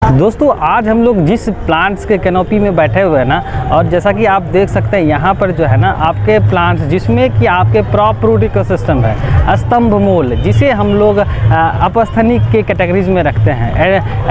दोस्तों आज हम लोग जिस प्लांट्स के कैनोपी में बैठे हुए हैं ना, और जैसा कि आप देख सकते हैं यहाँ पर जो है ना आपके प्लांट्स जिसमें कि आपके क्रॉप रूट इकोसिस्टम है, स्तंभ मूल, जिसे हम लोग अपस्थनिक के कैटेगरीज में रखते हैं,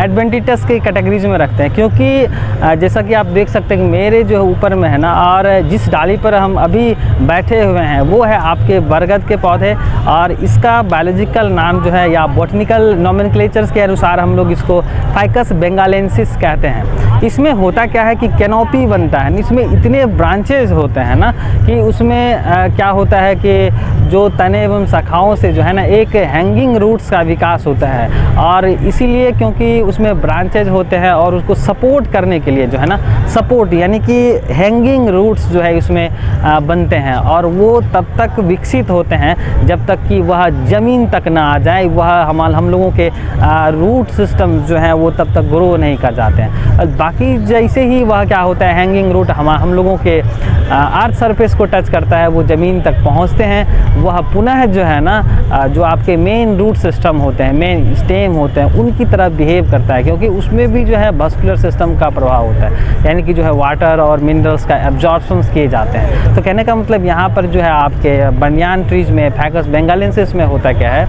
एडवेंटिटस के कैटेगरीज में रखते हैं। क्योंकि जैसा कि आप देख सकते हैं कि मेरे जो ऊपर में है ना, और जिस डाली पर हम अभी बैठे हुए हैं वो है आपके बरगद के पौधे, और इसका बायोलॉजिकल नाम जो है या बॉटनिकल नोमेनक्लेचर्स के अनुसार हम लोग इसको फाइकस बेंगालेंसिस कहते हैं। इसमें होता क्या है कि कैनोपी बनता है, इसमें इतने ब्रांचेज होते हैं ना कि उसमें क्या होता है कि जो तने एवं शाखाओं से जो है ना एक हैंगिंग रूट्स का विकास होता है, और इसीलिए क्योंकि उसमें ब्रांचेज होते हैं और उसको सपोर्ट करने के लिए जो है ना सपोर्ट यानी कि हैंगिंग रूट्स जो है उसमें बनते हैं, और वो तब तक विकसित होते हैं जब तक कि वह ज़मीन तक ना आ जाए। वह हम लोगों के रूट सिस्टम जो है वो तब तक ग्रो नहीं कर जाते हैं। बाकी जैसे ही वह क्या होता है हैंगिंग रूट हम लोगों के अर्थ सरफेस को टच करता है, वो ज़मीन तक पहुंचते हैं, वह पुनः जो है ना जो आपके मेन रूट सिस्टम होते हैं, मेन स्टेम होते हैं, उनकी तरह बिहेव करता है। क्योंकि उसमें भी जो है वास्कुलर सिस्टम का प्रभाव होता है, यानी कि जो है वाटर और मिनरल्स का एब्जॉर्प्शंस किए जाते हैं। तो कहने का मतलब यहाँ पर जो है आपके बनियान ट्रीज में फाइकस बेंगालेंसिस में होता क्या है,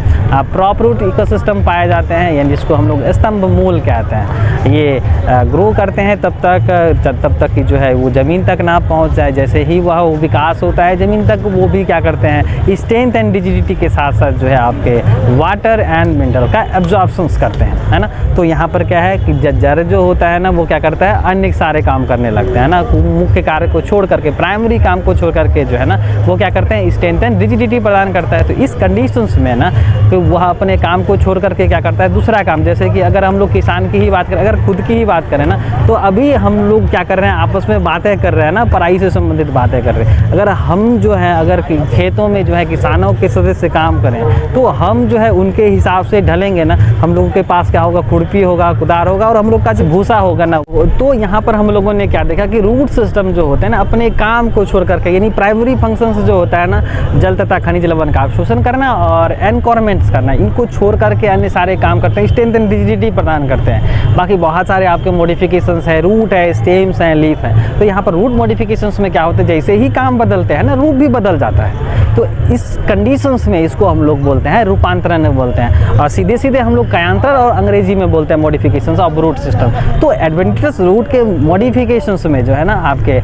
क्रॉप रूट इकोसिस्टम पाए जाते हैं, यानी जिसको हम लोग स्तंभ मूल कहते हैं। ये ग्रो करते हैं तब तक कि जो है वो ज़मीन तक ना पहुंच जाए। जैसे ही वह विकास होता है ज़मीन तक, वो भी क्या करते हैं स्ट्रेंथ एंड रिजिडिटी के साथ साथ जो है आपके वाटर एंड मिनरल का एब्जॉर्प्शंस करते हैं, है ना। तो यहाँ पर क्या है कि जड़ जो होता है ना वो क्या करता है अन्य सारे काम करने लगते हैं ना, मुख्य कार्य को छोड़ करके, प्राइमरी काम को छोड़ करके जो है ना वो क्या करते हैं स्ट्रेंथ एंड रिजिडिटी प्रदान करता है। तो इस कंडीशंस में ना तो वह अपने काम को छोड़ करके क्या करता है दूसरा काम, जैसे कि अगर हम लोग किसान की ही बात करें, अगर खुद की ही बात करें ना, तो अभी हम लोग क्या कर रहे हैं आपस में बातें कर रहे हैं ना, पढ़ाई से संबंधित बातें कर रहे हैं। अगर हम जो है अगर खेतों में जो है किसानों के सदस्य काम करें तो हम जो है उनके हिसाब से ढलेंगे ना। हम लोगों के पास क्या होगा, खुरपी होगा, कुदार होगा, और हम लोग का भूसा होगा ना। तो यहाँ पर हम लोगों ने क्या देखा कि रूट सिस्टम जो होते हैं ना अपने काम को छोड़ करके, यानी प्राइमरी फंक्शंस जो होता है ना, जल तथा खनिज लवण का अवशोषण करना और एनकॉरमेंट्स करना, इनको छोड़ करके अन्य सारे काम करते हैं, स्ट्रेंथ एंड रिजिडिटी प्रदान करते हैं। बाकी बहुत सारे आपके मॉडिफिकेशंस है, रूट है, स्टेम्स हैं, लीफ है। तो यहाँ पर रूट मॉडिफिकेशंस में क्या होता है, जैसे ही काम बदलते हैं ना रूट भी बदल जाता है। तो इस कंडीशंस में इसको हम लोग बोलते हैं रूपांतरण बोलते हैं, और सीधे सीधे हम लोग कायांतर और अंग्रेजी में बोलते हैं मॉडिफिकेशंस ऑफ रूट सिस्टम। तो एडवेंटिटस रूट के मॉडिफिकेशंस में जो है ना आपके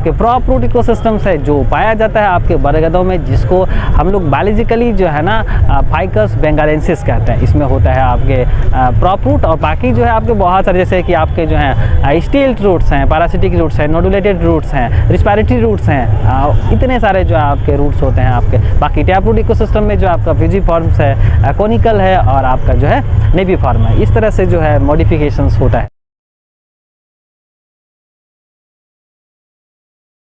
क्रॉप रूट इकोसिस्टम्स है जो पाया जाता है आपके बरगदों में, जिसको हम लोग बायोलॉजिकली जो है ना फाइकस बेंगालेंसिस कहते हैं। इसमें होता है आपके क्रॉप रूट, और बाकी जो है आपके बहुत सारे जैसे कि आपके जो हैं स्टील्ट रूट्स हैं, पैरासिटिक रूट्स हैं, नोडुलेटेड रूट्स हैं, रिस्पिरेटरी रूट्स हैं, इतने सारे जो आपके रूट्स होते हैं आपके। बाकी टैप रूट इकोसिस्टम में जो आपका फ्यूजिफॉर्म्स है, कोनिकल है, और आपका जो है नेबिफॉर्म है। इस तरह से जो है मॉडिफिकेशंस होता है।